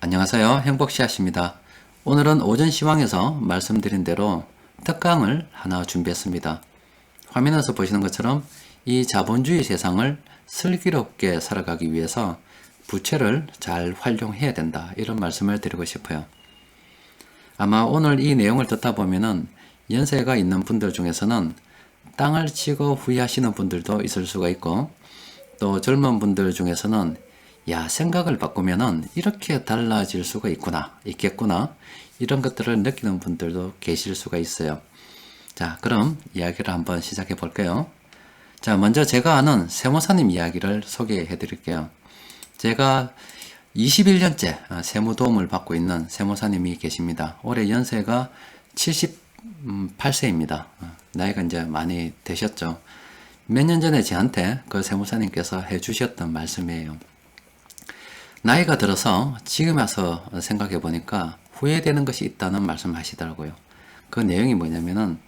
안녕하세요. 행복씨앗입니다. 오늘은 오전 시황에서 말씀드린 대로 특강을 하나 준비했습니다. 화면에서 보시는 것처럼 이 자본주의 세상을 슬기롭게 살아가기 위해서 부채를 잘 활용해야 된다, 이런 말씀을 드리고 싶어요. 아마 오늘 이 내용을 듣다 보면은 연세가 있는 분들 중에서는 땅을 치고 후회하시는 분들도 있을 수가 있고, 또 젊은 분들 중에서는 야, 생각을 바꾸면은 이렇게 달라질 수가 있겠구나, 이런 것들을 느끼는 분들도 계실 수가 있어요. 자, 그럼 이야기를 한번 시작해 볼게요. 자, 먼저 제가 아는 세무사님 이야기를 소개해 드릴게요. 제가 21년째 세무 도움을 받고 있는 세무사님이 계십니다. 올해 연세가 78세입니다. 나이가 이제 많이 되셨죠. 몇 년 전에 저한테 그 세무사님께서 해주셨던 말씀이에요. 나이가 들어서 지금 와서 생각해 보니까 후회되는 것이 있다는 말씀 하시더라고요. 그 내용이 뭐냐면은,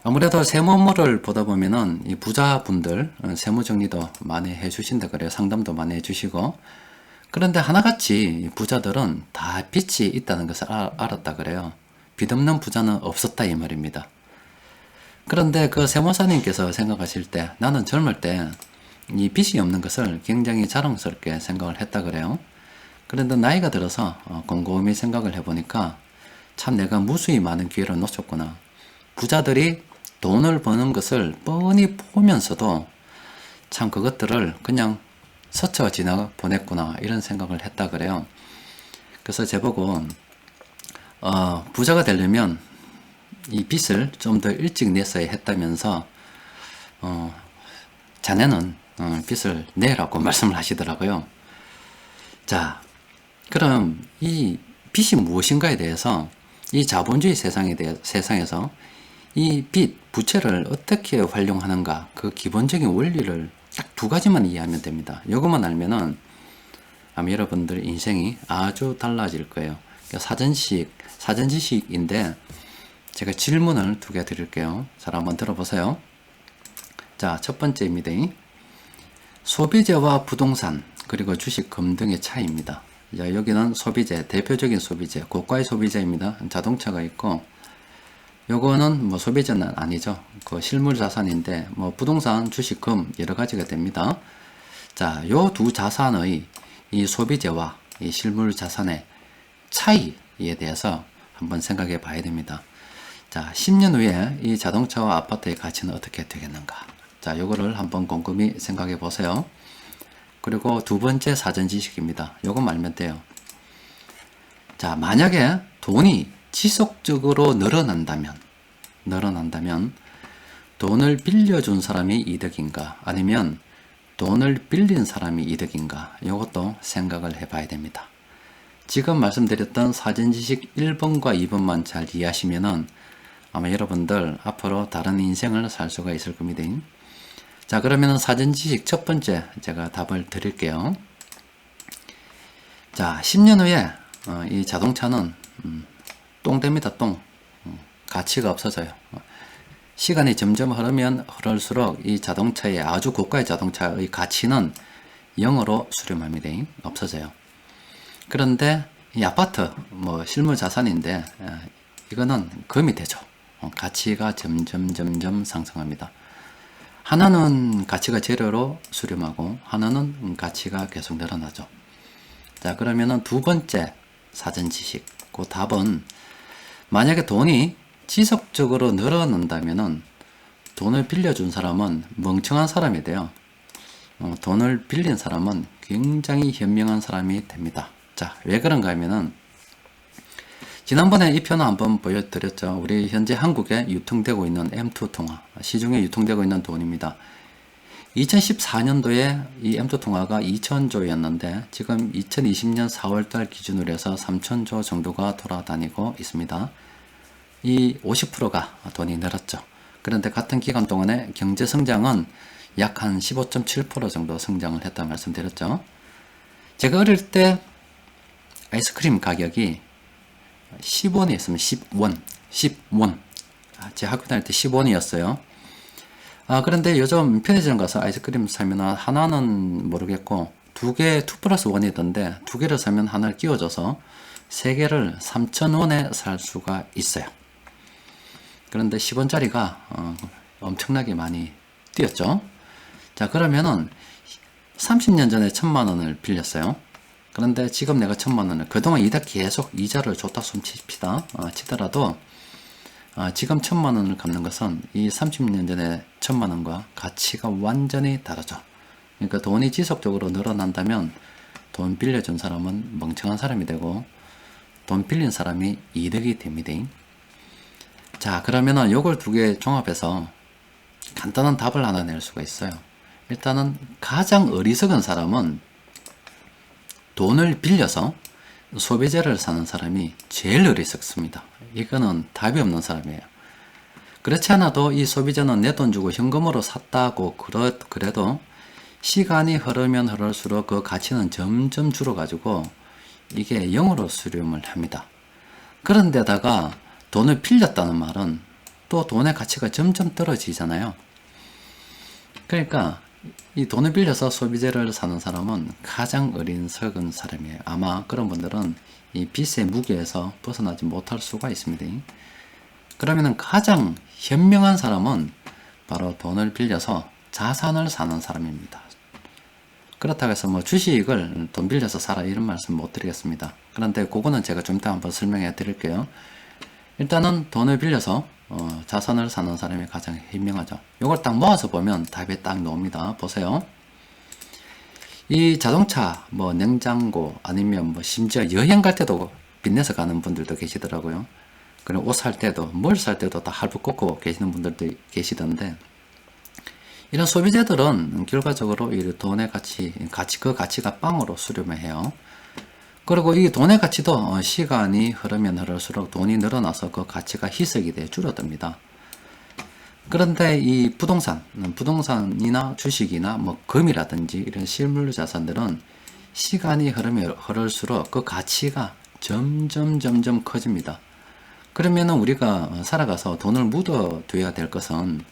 아무래도 세무 업무를 보다 보면은 이 부자분들 세무 정리도 많이 해주신다 그래요. 상담도 많이 해주시고. 그런데 하나같이 부자들은 다 빚이 있다는 것을 알았다 그래요. 빚 없는 부자는 없었다, 이 말입니다. 그런데 그 세무사님께서 생각하실 때, 나는 젊을 때 이 빚이 없는 것을 굉장히 자랑스럽게 생각을 했다 그래요. 그런데 나이가 들어서 곰곰이 생각을 해보니까 참 내가 무수히 많은 기회를 놓쳤구나. 부자들이 돈을 버는 것을 뻔히 보면서도 참 그것들을 그냥 스쳐 지나 보냈구나, 이런 생각을 했다 그래요. 그래서 제보고 부자가 되려면 이 빚을 좀 더 일찍 냈어야 했다면서 자네는 빚을 내라고 말씀을 하시더라고요. 자, 그럼 이 빚이 무엇인가에 대해서, 이 자본주의 세상에서 이 빚, 부채를 어떻게 활용하는가, 그 기본적인 원리를 딱 두 가지만 이해하면 됩니다. 이것만 알면은 아마 여러분들 인생이 아주 달라질 거예요. 사전지식인데 제가 질문을 두 개 드릴게요. 잘 한번 들어보세요. 자, 첫 번째입니다. 소비재와 부동산, 그리고 주식, 금 등의 차이입니다. 자, 여기는 소비재, 대표적인 소비재, 고가의 소비재입니다. 자동차가 있고, 요거는 뭐 소비재는 아니죠. 그 실물 자산인데, 뭐 부동산, 주식, 금 여러 가지가 됩니다. 자, 요 두 자산의 이 소비재와 이 실물 자산의 차이에 대해서 한번 생각해 봐야 됩니다. 자, 10년 후에 이 자동차와 아파트의 가치는 어떻게 되겠는가? 자, 요거를 한번 곰곰이 생각해 보세요. 그리고 두 번째 사전 지식입니다. 요거 알면 돼요. 자, 만약에 돈이 지속적으로 늘어난다면 돈을 빌려준 사람이 이득인가, 아니면 돈을 빌린 사람이 이득인가, 요것도 생각을 해 봐야 됩니다. 지금 말씀드렸던 사전 지식 1번과 2번만 잘 이해하시면은 아마 여러분들 앞으로 다른 인생을 살 수가 있을 겁니다. 자, 그러면 사전 지식 첫 번째 제가 답을 드릴게요. 자, 10년 후에 이 자동차는 똥됩니다. 똥. 가치가 없어져요. 시간이 점점 흐를수록 이 자동차의, 아주 고가의 자동차의 가치는 0으로 수렴합니다. 없어져요. 그런데 이 아파트, 뭐 실물 자산인데 이거는 금이 되죠. 가치가 점점 상승합니다. 하나는 가치가 제로로 수렴하고 하나는 가치가 계속 늘어나죠. 자, 그러면은 두 번째 사전 지식, 그 답은, 만약에 돈이 지속적으로 늘어난다면은 돈을 빌려준 사람은 멍청한 사람이 돼요. 돈을 빌린 사람은 굉장히 현명한 사람이 됩니다. 자, 왜 그런가 하면은, 지난번에 이 표는 한번 보여드렸죠. 우리 현재 한국에 유통되고 있는 M2 통화, 시중에 유통되고 있는 돈입니다. 2014년도에 이 M2 통화가 2,000조였는데 지금 2020년 4월달 기준으로 해서 3,000조 정도가 돌아다니고 있습니다. 이 50%가 돈이 늘었죠. 그런데 같은 기간 동안에 경제 성장은 약 한 15.7% 정도 성장을 했다 말씀드렸죠. 제가 어릴 때 아이스크림 가격이 10원이었으면 10원. 제 학교 다닐 때 10원이었어요. 그런데 요즘 편의점 가서 아이스크림 사면 하나는 모르겠고 두 개, 2 플러스 1이던데 두 개를 사면 하나를 끼워줘서 세 개를 3,000원에 살 수가 있어요. 그런데 10원짜리가 엄청나게 많이 뛰었죠. 자, 그러면은 30년 전에 1,000만원을 빌렸어요. 그런데 지금 내가 1,000만원을 그동안 계속 이자를 줬다 손 칩시다. 치더라도 지금 1,000만원을 갚는 것은 이 30년 전에 1,000만원과 가치가 완전히 다르죠. 그러니까 돈이 지속적으로 늘어난다면 돈 빌려준 사람은 멍청한 사람이 되고 돈 빌린 사람이 이득이 됩니다. 자, 그러면은 요걸 두 개 종합해서 간단한 답을 하나 낼 수가 있어요. 일단은 가장 어리석은 사람은 돈을 빌려서 소비재를 사는 사람이 제일 어리석습니다. 이거는 답이 없는 사람이에요. 그렇지 않아도 이 소비재는 내 돈 주고 현금으로 샀다고 그래도 시간이 흐르면 흐를수록 그 가치는 점점 줄어가지고 이게 0으로 수렴을 합니다. 그런데다가 돈을 빌렸다는 말은 또 돈의 가치가 점점 떨어지잖아요. 그러니까 이 돈을 빌려서 소비재를 사는 사람은 가장 어리석은 사람이에요. 아마 그런 분들은 이 빚의 무게에서 벗어나지 못할 수가 있습니다. 그러면은 가장 현명한 사람은 바로 돈을 빌려서 자산을 사는 사람입니다. 그렇다고 해서 뭐 주식을 돈 빌려서 사라 이런 말씀 못 드리겠습니다. 그런데 그거는 제가 좀 이따 한번 설명해 드릴게요. 일단은 돈을 빌려서 자산을 사는 사람이 가장 현명하죠. 이걸 딱 모아서 보면 답이 딱 나옵니다. 보세요. 이 자동차, 뭐 냉장고 아니면 뭐 심지어 여행 갈 때도 빚내서 가는 분들도 계시더라고요. 그리고 옷 살 때도 뭘 살 때도 다 할부 꽂고 계시는 분들도 계시던데 이런 소비재들은 결과적으로 이 돈의 그 가치가 빵으로 수렴을 해요. 그리고 이 돈의 가치도 시간이 흐르면 흐를수록 돈이 늘어나서 그 가치가 희석이 돼 줄어듭니다. 그런데 이 부동산이나 주식이나 뭐 금이라든지 이런 실물 자산들은 시간이 흐르면 흐를수록 그 가치가 점점 커집니다. 그러면은 우리가 살아가서 돈을 묻어둬야 될 것은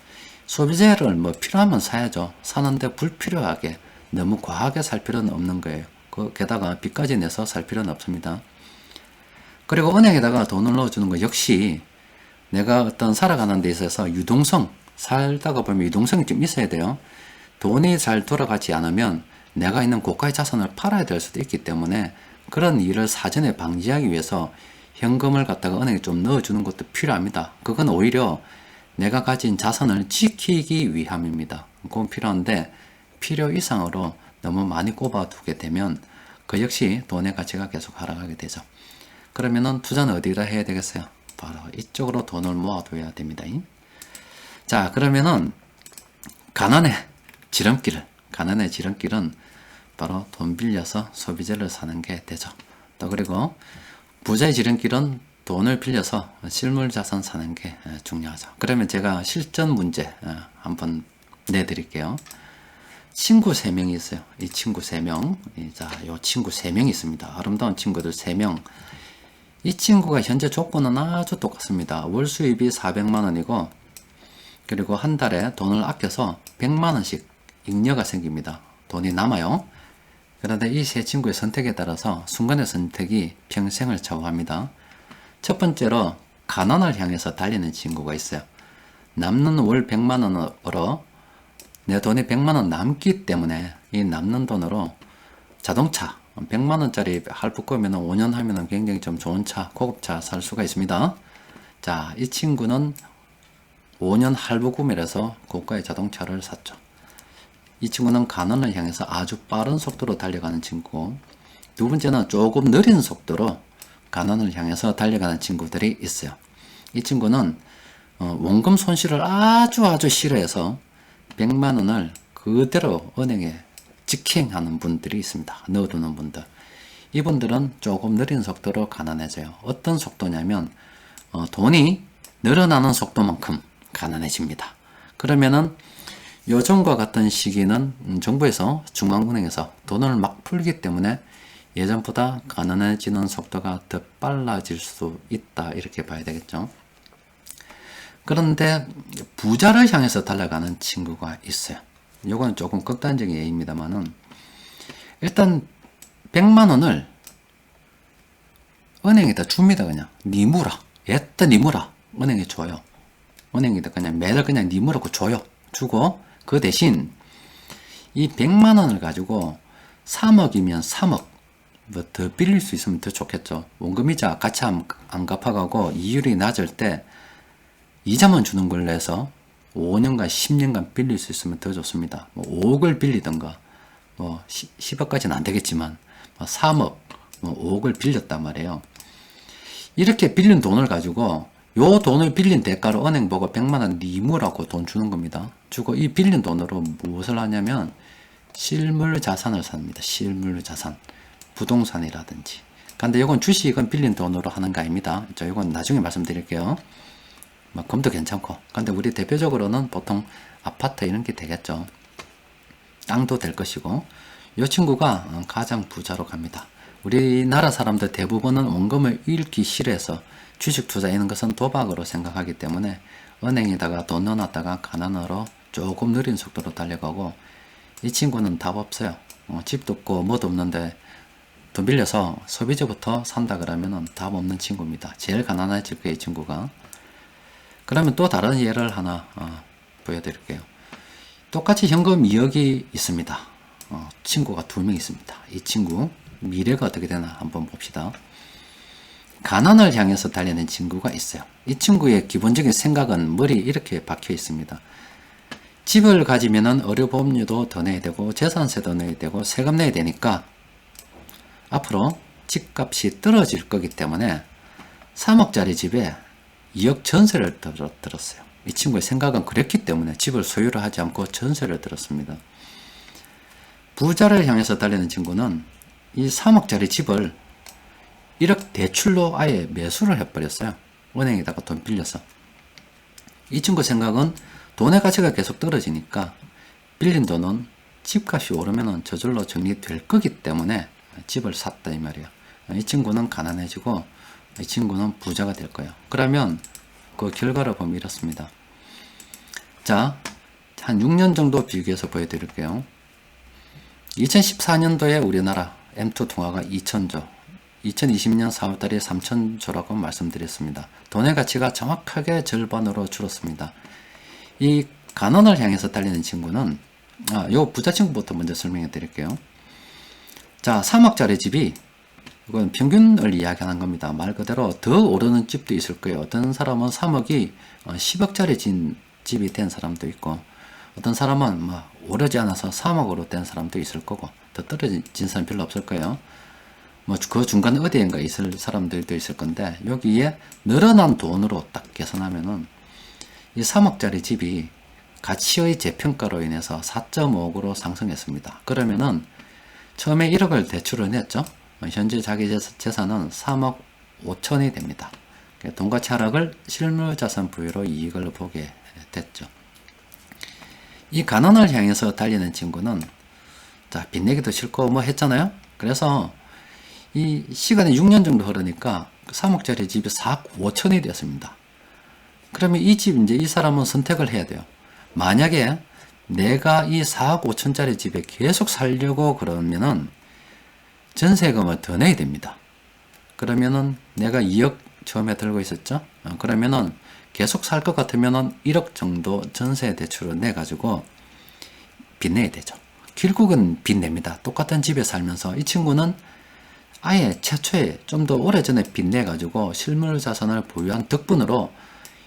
소비재를 뭐 필요하면 사야죠. 사는데 불필요하게 너무 과하게 살 필요는 없는 거예요. 게다가 빚까지 내서 살 필요는 없습니다. 그리고 은행에다가 돈을 넣어주는 거 역시 내가 어떤 살아가는 데 있어서 살다가 보면 유동성이 좀 있어야 돼요. 돈이 잘 돌아가지 않으면 내가 있는 고가의 자산을 팔아야 될 수도 있기 때문에 그런 일을 사전에 방지하기 위해서 현금을 갖다가 은행에 좀 넣어주는 것도 필요합니다. 그건 오히려 내가 가진 자산을 지키기 위함입니다. 그건 필요한데 필요 이상으로 너무 많이 꼽아두게 되면 그 역시 돈의 가치가 계속 하락하게 되죠. 그러면은 투자는 어디다 해야 되겠어요? 바로 이쪽으로 돈을 모아둬야 됩니다. 자, 그러면은 가난의 지름길은 바로 돈 빌려서 소비재를 사는 게 되죠. 또 그리고 부자의 지름길은 돈을 빌려서 실물 자산 사는 게 중요하죠. 그러면 제가 실전 문제 한번 내드릴게요. 친구 3명이 있어요. 이 친구 3명. 자, 요 친구 3명이 있습니다. 아름다운 친구들 3명. 이 친구가 현재 조건은 아주 똑같습니다. 월 수입이 400만원이고, 그리고 한 달에 돈을 아껴서 100만원씩 잉여가 생깁니다. 돈이 남아요. 그런데 이 세 친구의 선택에 따라서 순간의 선택이 평생을 좌우합니다. 첫 번째로 가난을 향해서 달리는 친구가 있어요. 남는 월 100만원으로 내 돈이 100만원 남기 때문에 이 남는 돈으로 자동차 100만원짜리 할부 꺼면 5년 하면 굉장히 좀 좋은 차, 고급차 살 수가 있습니다. 자, 이 친구는 5년 할부 구매를 해서 고가의 자동차를 샀죠. 이 친구는 가난을 향해서 아주 빠른 속도로 달려가는 친구고, 두 번째는 조금 느린 속도로 가난을 향해서 달려가는 친구들이 있어요. 이 친구는 원금 손실을 아주 싫어해서 100만원을 그대로 은행에 직행하는 분들이 있습니다. 넣어두는 분들. 이분들은 조금 느린 속도로 가난해져요. 어떤 속도냐면 돈이 늘어나는 속도만큼 가난해집니다. 그러면은 요즘과 같은 시기는 정부에서 중앙은행에서 돈을 막 풀기 때문에 예전보다 가난해지는 속도가 더 빨라질 수 있다 이렇게 봐야 되겠죠. 그런데 부자를 향해서 달려가는 친구가 있어요. 요건 조금 극단적인 예입니다만은 일단 100만 원을 은행에다 줍니다. 그냥 니 물어. 얘다 니 물어. 은행에 줘요. 은행에다 그냥 매달 그냥 니 물어고 줘요. 주고 그 대신 이 100만 원을 가지고 3억이면 3억 뭐 더 빌릴 수 있으면 더 좋겠죠. 원금이자 같이 안 갚아가고 이율이 낮을 때 이자만 주는 걸로 해서 5년간 10년간 빌릴 수 있으면 더 좋습니다. 뭐 5억을 빌리던가 뭐 10억까지는 안 되겠지만 뭐 3억 뭐 5억을 빌렸단 말이에요. 이렇게 빌린 돈을 가지고 요 돈을 빌린 대가로 은행 보고 100만 원 니무라고 돈 주는 겁니다. 주고 이 빌린 돈으로 무엇을 하냐면 실물 자산을 삽니다. 실물 자산. 부동산이라든지. 근데 이건 주식은 빌린 돈으로 하는 거 아닙니다. 이건 나중에 말씀드릴게요. 뭐 금도 괜찮고. 근데 우리 대표적으로는 보통 아파트 이런 게 되겠죠. 땅도 될 것이고. 이 친구가 가장 부자로 갑니다. 우리나라 사람들 대부분은 원금을 잃기 싫어해서 주식 투자하는 것은 도박으로 생각하기 때문에 은행에다가 돈 넣어놨다가 가난으로 조금 느린 속도로 달려가고, 이 친구는 답 없어요. 집도 없고 뭐도 없는데 돈 빌려서 소비재부터 산다 그러면은 답 없는 친구입니다. 제일 가난해질 거예요, 이 친구가. 그러면 또 다른 예를 하나 보여드릴게요. 똑같이 현금 2억이 있습니다. 친구가 2명 있습니다. 이 친구 미래가 어떻게 되나 한번 봅시다. 가난을 향해서 달리는 친구가 있어요. 이 친구의 기본적인 생각은 머리에 이렇게 박혀 있습니다. 집을 가지면은 의료보험료도 더 내야 되고 재산세도 내야 되고 세금 내야 되니까 앞으로 집값이 떨어질 거기 때문에 3억짜리 집에 2억 전세를 들었어요. 이 친구의 생각은 그랬기 때문에 집을 소유를 하지 않고 전세를 들었습니다. 부자를 향해서 달리는 친구는 이 3억짜리 집을 1억 대출로 아예 매수를 해버렸어요. 은행에다가 돈 빌려서. 이 친구 생각은 돈의 가치가 계속 떨어지니까 빌린 돈은 집값이 오르면 저절로 정리될 거기 때문에 집을 샀다 이 말이에요. 이 친구는 가난해지고 이 친구는 부자가 될 거예요. 그러면 그 결과를 보면 이렇습니다. 자, 한 6년 정도 비교해서 보여드릴게요. 2014년도에 우리나라 M2 통화가 2천조, 2020년 4월달에 3천조라고 말씀드렸습니다. 돈의 가치가 정확하게 절반으로 줄었습니다. 이 가난을 향해서 달리는 친구는 요 부자 친구부터 먼저 설명해 드릴게요. 자, 3억짜리 집이, 이건 평균을 이야기하는 겁니다. 말 그대로 더 오르는 집도 있을 거예요. 어떤 사람은 3억이 10억짜리 집이 된 사람도 있고, 어떤 사람은 뭐 오르지 않아서 3억으로 된 사람도 있을 거고, 더 떨어진 사람 별로 없을 거예요. 뭐 그 중간 어디엔가 있을 사람들도 있을 건데, 여기에 늘어난 돈으로 딱 계산하면은 이 3억짜리 집이 가치의 재평가로 인해서 4.5억으로 상승했습니다. 그러면은 처음에 1억을 대출을 냈죠. 현재 자기 재산은 3억 5천이 됩니다. 돈가치 하락을 실물자산 부여로 이익을 보게 됐죠. 이 가난을 향해서 달리는 친구는 자, 빚내기도 싫고 뭐 했잖아요. 그래서 이 시간이 6년 정도 흐르니까 3억짜리 집이 4억 5천이 되었습니다. 그러면 이 집, 이제 이 사람은 선택을 해야 돼요. 만약에 내가 이 4억 5천짜리 집에 계속 살려고 그러면은 전세금을 더 내야 됩니다. 그러면은 내가 2억 처음에 들고 있었죠? 그러면은 계속 살 것 같으면은 1억 정도 전세 대출을 내가지고 빚내야 되죠. 결국은 빚냅니다. 똑같은 집에 살면서 이 친구는 아예 최초에 좀 더 오래전에 빚내가지고 실물 자산을 보유한 덕분으로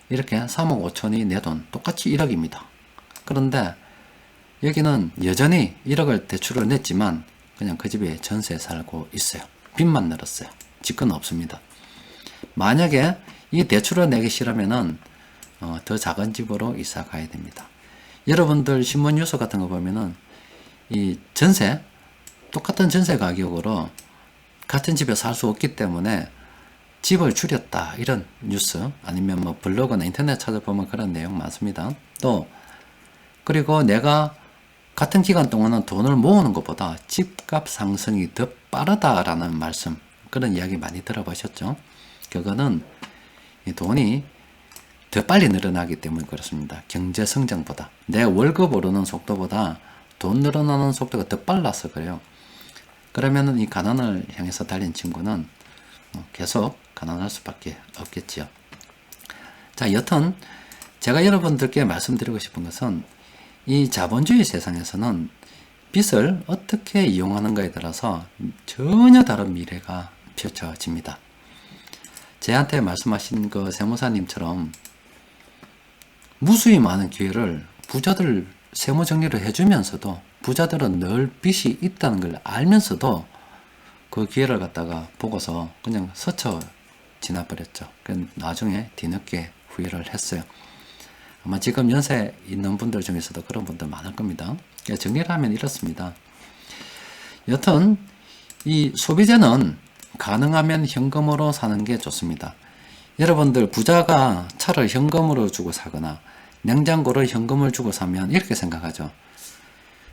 이렇게 3억 5천이 내 돈 똑같이 1억입니다. 그런데 여기는 여전히 1억을 대출을 냈지만 그냥 그 집에 전세에 살고 있어요. 빚만 늘었어요. 집은 없습니다. 만약에 이 대출을 내기 싫으면은 더 작은 집으로 이사 가야 됩니다. 여러분들 신문 뉴스 같은 거 보면은 이 전세, 똑같은 전세 가격으로 같은 집에 살 수 없기 때문에 집을 줄였다 이런 뉴스, 아니면 뭐 블로그나 인터넷 찾아보면 그런 내용 많습니다. 또 그리고 내가 같은 기간 동안은 돈을 모으는 것보다 집값 상승이 더 빠르다라는 말씀, 그런 이야기 많이 들어보셨죠? 그거는 이 돈이 더 빨리 늘어나기 때문에 그렇습니다. 경제 성장보다, 내 월급 오르는 속도보다 돈 늘어나는 속도가 더 빨라서 그래요. 그러면은 이 가난을 향해서 달린 친구는 계속 가난할 수밖에 없겠지요. 자, 여튼 제가 여러분들께 말씀드리고 싶은 것은 이 자본주의 세상에서는 빚을 어떻게 이용하는가에 따라서 전혀 다른 미래가 펼쳐집니다. 제한테 말씀하신 그 세무사님처럼 무수히 많은 기회를 부자들 세무 정리를 해주면서도 부자들은 늘 빚이 있다는 걸 알면서도 그 기회를 갖다가 보고서 그냥 스쳐 지나버렸죠. 나중에 뒤늦게 후회를 했어요. 아마 지금 연세 있는 분들 중에서도 그런 분들 많을 겁니다. 정리를 하면 이렇습니다. 여튼 이 소비재는 가능하면 현금으로 사는 게 좋습니다. 여러분들 부자가 차를 현금으로 주고 사거나 냉장고를 현금을 주고 사면 이렇게 생각하죠.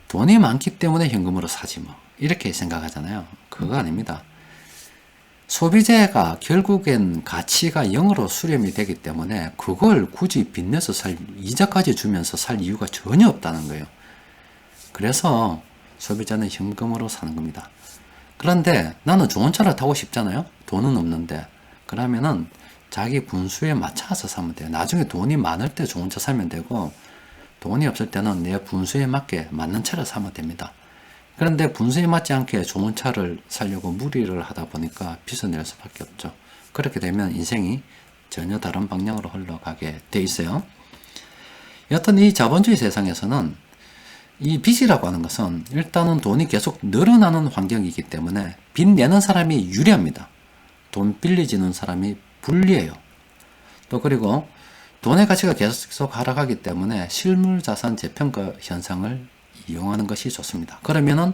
돈이 많기 때문에 현금으로 사지 뭐 이렇게 생각하잖아요. 그거 아닙니다. 소비재가 결국엔 가치가 0으로 수렴이 되기 때문에 그걸 굳이 빚내서 이자까지 주면서 살 이유가 전혀 없다는 거예요. 그래서 소비자는 현금으로 사는 겁니다. 그런데 나는 좋은 차를 타고 싶잖아요. 돈은 없는데. 그러면은 자기 분수에 맞춰서 사면 돼요. 나중에 돈이 많을 때 좋은 차 사면 되고 돈이 없을 때는 내 분수에 맞게 맞는 차를 사면 됩니다. 그런데 분수에 맞지 않게 좋은 차를 사려고 무리를 하다 보니까 빚을 낼 수밖에 없죠. 그렇게 되면 인생이 전혀 다른 방향으로 흘러가게 돼 있어요. 여튼 이 자본주의 세상에서는 이 빚이라고 하는 것은 일단은 돈이 계속 늘어나는 환경이기 때문에 빚 내는 사람이 유리합니다. 돈 빌려주는 사람이 불리해요. 또 그리고 돈의 가치가 계속 하락하기 때문에 실물자산 재평가 현상을 이용하는 것이 좋습니다. 그러면은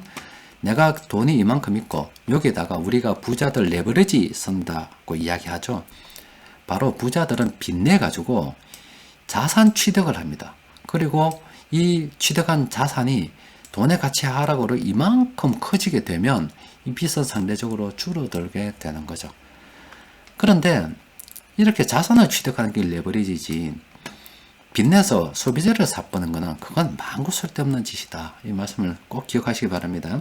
내가 돈이 이만큼 있고 여기에다가 우리가 부자들 레버리지 쓴다고 이야기하죠. 바로 부자들은 빚내 가지고 자산 취득을 합니다. 그리고 이 취득한 자산이 돈의 가치 하락으로 이만큼 커지게 되면 이 빚은 상대적으로 줄어들게 되는 거죠. 그런데 이렇게 자산을 취득하는 게 레버리지지 빚내서 소비재를 사보는 거는 그건 망구 쓸데없는 짓이다. 이 말씀을 꼭 기억하시기 바랍니다.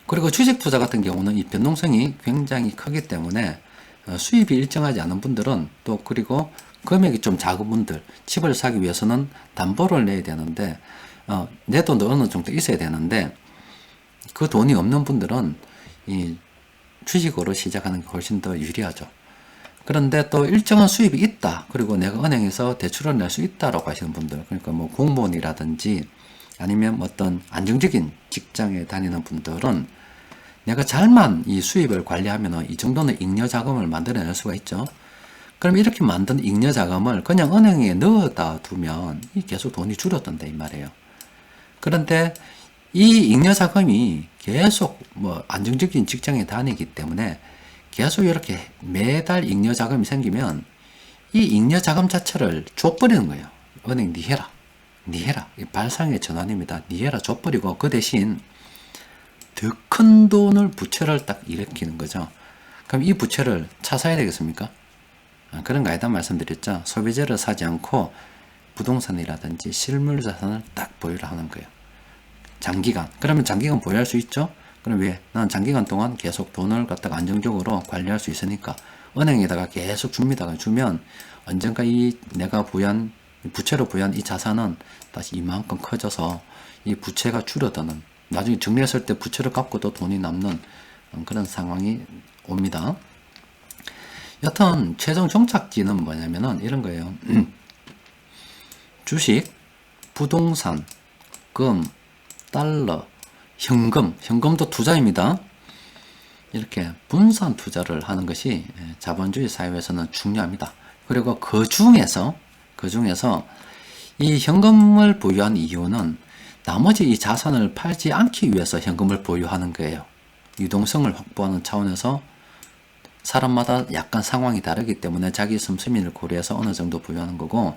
그리고 주식 투자 같은 경우는 이 변동성이 굉장히 크기 때문에 수입이 일정하지 않은 분들은 또 그리고 금액이 좀 작은 분들 집을 사기 위해서는 담보를 내야 되는데 내 돈도 어느 정도 있어야 되는데 그 돈이 없는 분들은 이 주식으로 시작하는 게 훨씬 더 유리하죠. 그런데 또 일정한 수입이 있다. 그리고 내가 은행에서 대출을 낼 수 있다라고 하시는 분들, 그러니까 뭐 공무원이라든지 아니면 어떤 안정적인 직장에 다니는 분들은 내가 잘만 이 수입을 관리하면 이 정도는 잉여 자금을 만들어낼 수가 있죠. 그럼 이렇게 만든 잉여 자금을 그냥 은행에 넣어다 두면 계속 돈이 줄었던데 이 말이에요. 그런데 이 잉여 자금이 계속 뭐 안정적인 직장에 다니기 때문에 계속 이렇게 매달 잉여 자금이 생기면 이 잉여 자금 자체를 줘버리는 거예요. 은행 니 해라. 니 해라. 이 발상의 전환입니다. 니 해라 줘버리고 그 대신 더 큰 돈을 부채를 딱 일으키는 거죠. 그럼 이 부채를 차 사야 되겠습니까? 그런 거 아니다 말씀드렸죠. 소비재를 사지 않고 부동산이라든지 실물 자산을 딱 보유를 하는 거예요. 장기간. 그러면 장기간 보유할 수 있죠? 그럼 왜? 나는 장기간 동안 계속 돈을 갖다가 안정적으로 관리할 수 있으니까 은행에다가 계속 줍니다. 주면 언젠가 이 내가 부여한 부채로 부여한 이 자산은 다시 이만큼 커져서 이 부채가 줄어드는 나중에 정리했을 때 부채를 갚고도 돈이 남는 그런 상황이 옵니다. 여튼 최종 종착지는 뭐냐면은 이런 거예요. 주식, 부동산, 금, 달러, 현금도 투자입니다. 이렇게 분산 투자를 하는 것이 자본주의 사회에서는 중요합니다. 그리고 그 중에서 이 현금을 보유한 이유는 나머지 이 자산을 팔지 않기 위해서 현금을 보유하는 거예요. 유동성을 확보하는 차원에서 사람마다 약간 상황이 다르기 때문에 자기 씀씀이를 고려해서 어느 정도 보유하는 거고,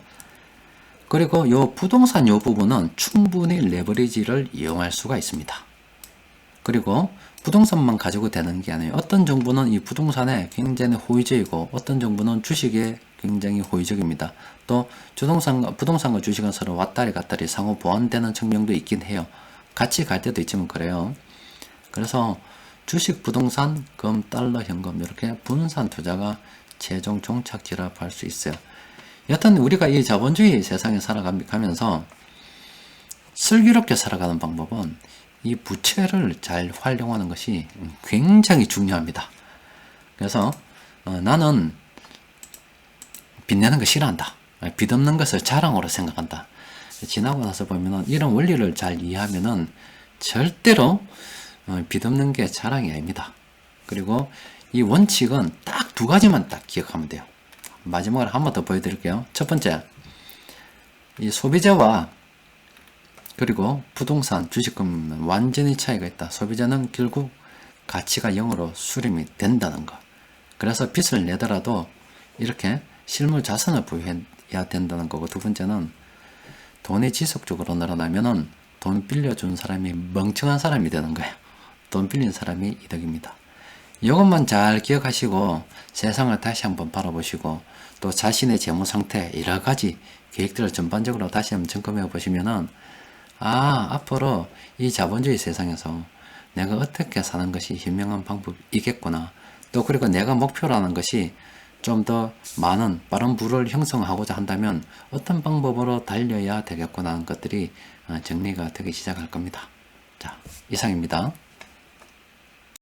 그리고 요 부동산 요 부분은 충분히 레버리지를 이용할 수가 있습니다. 그리고 부동산만 가지고 되는 게 아니에요. 어떤 정부는 이 부동산에 굉장히 호의적이고 어떤 정부는 주식에 굉장히 호의적입니다. 또 부동산과 주식은 서로 왔다리 갔다리 상호 보완되는 측면도 있긴 해요. 같이 갈 때도 있지만 그래요. 그래서 주식, 부동산, 금, 달러, 현금 이렇게 분산 투자가 최종 종착지라 할 수 있어요. 여튼 우리가 이 자본주의 세상에 살아가면서 슬기롭게 살아가는 방법은 이 부채를 잘 활용하는 것이 굉장히 중요합니다. 그래서 나는 빚내는 거 싫어한다. 빚 없는 것을 자랑으로 생각한다. 지나고 나서 보면은 이런 원리를 잘 이해하면은 절대로 빚 없는 게 자랑이 아닙니다. 그리고 이 원칙은 딱 두 가지만 딱 기억하면 돼요. 마지막으로 한 번 더 보여드릴게요. 첫 번째, 이 소비자와 그리고 부동산, 주식금은 완전히 차이가 있다. 소비자는 결국 가치가 0으로 수렴이 된다는 것. 그래서 빚을 내더라도 이렇게 실물 자산을 보유해야 된다는 거고, 두 번째는 돈이 지속적으로 늘어나면은 돈 빌려준 사람이 멍청한 사람이 되는 거예요. 돈 빌린 사람이 이득입니다. 이것만 잘 기억하시고 세상을 다시 한번 바라보시고 또 자신의 재무 상태 여러 가지 계획들을 전반적으로 다시 한번 점검해 보시면은 앞으로 이 자본주의 세상에서 내가 어떻게 사는 것이 현명한 방법이겠구나. 또 그리고 내가 목표로 하는 것이 좀 더 많은 빠른 부를 형성하고자 한다면 어떤 방법으로 달려야 되겠구나 하는 것들이 정리가 되기 시작할 겁니다. 자, 이상입니다.